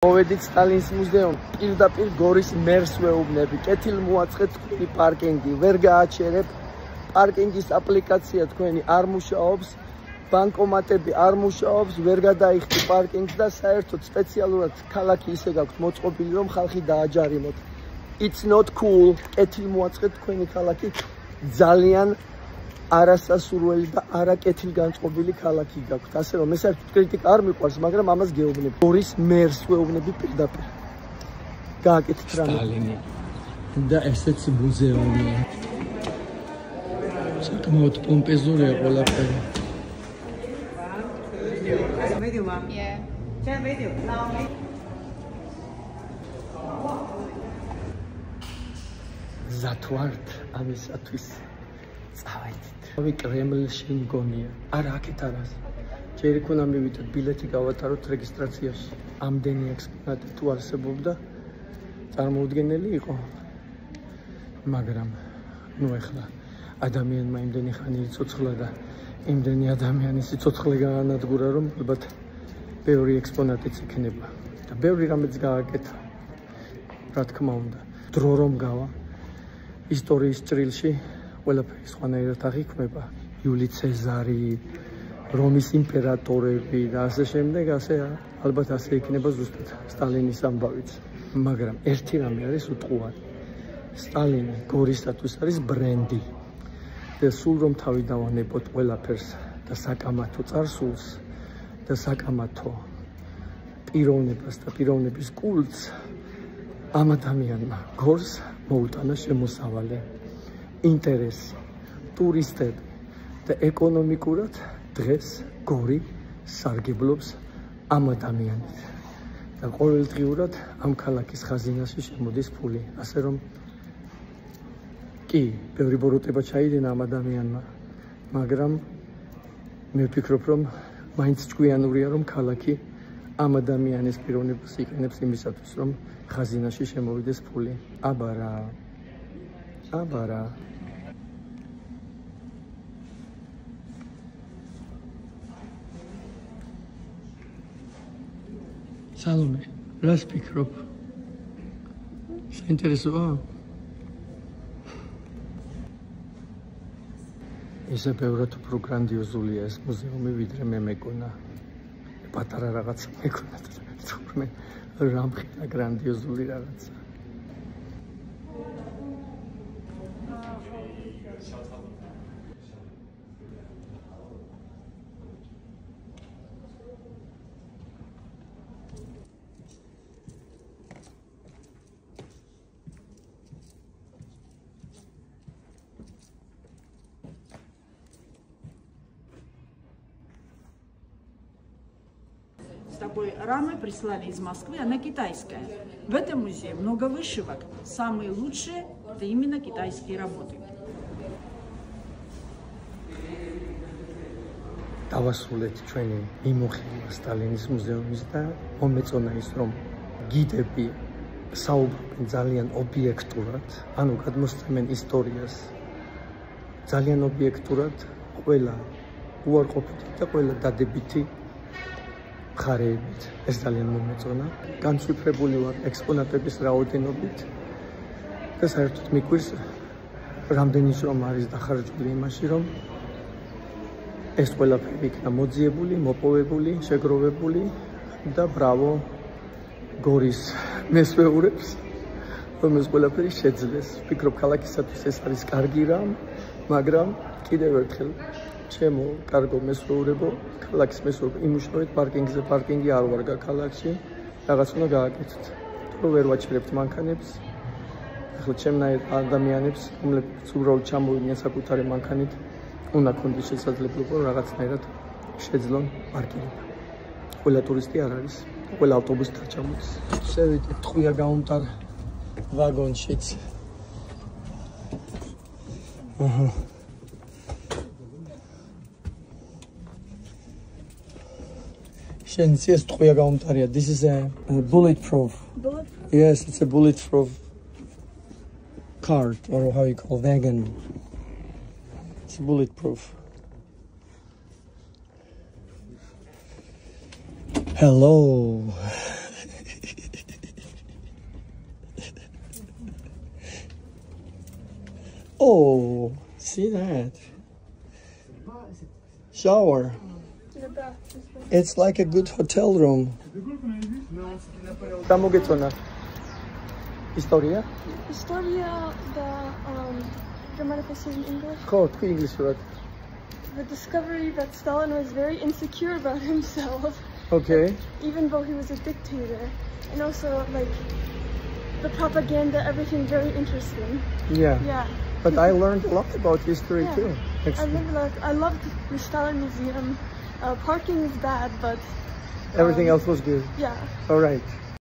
მოვედით სტალინის მუზეუმში, პირდაპირ გორის მერს ვეუბნები, კეთილმოაწყეთ თქვენი პარკინგი, ვერ გააჩერებ, პარკინგის აპლიკაცია თქვენი არ მუშაობს, ბანკომატები არ მუშაობს, ვერ გადაიხდი პარკინგს და საერთოდ სპეციალურად ქალაქი ისე გაქვთ მოწყობილი, რომ ხალხი დააჯარიმოთ. It's not cool, კეთილმოაწყეთ თქვენი ქალაქი, ძალიან არასასურველი და არაკეთილგანწყობილი ქალაქი გაქვთ. ასე რომ ეს საერთოდ კრიტიკა არ მიყვარს, მაგრამ ამას გეუბნები. გორის მერს ვეუბნები პირდაპირ. გააკეთეთ რამე. სტალინი და ესეც მუზეუმი. საკმაოდ პომპეზურია ყველაფერი. Medium. Yeah. Just medium. ზათვართ ამისათვის წავედით. ავი კრემლში მგონია. არა, აქეთ არას. ჯერ იქ უნდა მივიდეთ ბილეთი გავატაროთ რეგისტრაციაში. ამდენი ექსპონატი თუ არსებობდა, წარმოუდგენელი იყო. მაგრამ ნუ ეხლა ადამიანმა იმდენი ხანი იცოცხლა და იმდენი ადამიანის სიცოცხლე გაანადგურა, რომ ალბათ ბევრი ექსპონატიც იქნება. და ბევრი რამეც გააკეთა. რა თქმა უნდა, დრო რომ გავა ისტორიის ჭრილში ყველაფერი სხვანაირად აღიქმება. იული ცეზარი, რომის იმპერატორები და ასე შემდეგ, ასე ალბათ ასე იქნება ზუსტად სტალინის ამბავიც. მაგრამ ერთი რამე არის უტყუარი. სტალინი გორისათვის არის ბრენდი. და სულ რომ თავი დავანებოთ ყველაფერს და საკამათო წარსულს და საკამათო პიროვნებას და პიროვნების კულტს, ამ ადამიანმა გორს მოუტანა შემოსავალი, ინტერესი, ტურისტები და ეკონომიკურად დღეს გორი სარგებლობს ამ ადამიანით. და ყოველდღიურად ამ ქალაქის ხაზინაში შემოდის ფული. ასე რომ კი, ბევრი ბოროტება ჩაიდინა ამ ადამიანმა, მაგრამ მე ვფიქრობ, რომ მაინც ჭკვიანურია, რომ ქალაქი ამ ადამიანის პიროვნებას იყენებს იმისათვის, რომ ხაზინაში შემოვიდეს ფული. აბარა. აბარა. სალომე, რას ფიქრობ? საინტერესოა? ისე ბევრად უფრო გრანდიოზულია ეს მუზეუმი, ვიდრე მე მეკონა. პატარა რაღაცა მეკონა და თურმე რამხელა გრანდიოზული რაღაცა. С тобой рамы прислали из Москвы, она китайская. В этом музее много вышивок. Самые лучшие – это именно китайские работы. დავასრულეთ ჩვენი მიმოხილვა სტალინის მუზეუმის და მომეწონა ის, რომ გიდები საუბრობენ ძალიან ობიექტურად, ანუ გადმოსცემენ ისტორიას ძალიან ობიექტურად, ყველა უარყოფითი და ყველა დადებითი მხარეებით. ეს ძალიან მომეწონა. განსვიფრებული ვარ ექსპონატების რაოდენობით და საერთოდ მიკვირს, რამდენი შრომ არის დახარჯული იმაში, რომ ეს ყველაფერი იქნა მოძიებული, მოპოვებული, შეგროვებული და ბრავო გორის მესვეურებს, რომ ეს ყველაფერი შეძლეს. ვფიქრობ, ქალაქისათვის ეს არის კარგი რამ, მაგრამ კიდევ ერთხელ ჩემო კარგო მესვეურებო, ქალაქის მესვეურებო, იმუშავეთ პარკინგზე, პარკინგი არ ვარ ქალაქში, რაღაც უნდა გააკეთოთ. თუ ვერ ვაჩერებთ მანქანებს, ახლა ჩემნაირ ადამიანებს, რომლებიც უბრალოდ ჩამოვიდნენ საკუთარი მანქანით, უნდა ქონდეს შესაძლებლობა რაღაცნაირად შეძლონ პარკინგი. ყველა ტურისტი არ არის, ყველა ავტობუსი არ ჩამოდის. შევიდეთ ტყვია გაუმტარ ვაგონშიც. შენც ეს ტყვია გაუმტარია. This is a bulletproof. Bulletproof? Yes, it's a bulletproof cart, or how you call wagon. It's bulletproof. Hello. Oh, see that? Shower. It's like a good hotel room. Tamogetsona. Historia? Historia, do you mind if I say in English? Code, English word. The discovery that Stalin was very insecure about himself. Okay. Even though he was a dictator. And also, like, the propaganda, everything very interesting. Yeah. Yeah. But I learned a lot about history too. I loved the Stalin Museum. Parking is bad, but... everything else was good. Yeah. All right.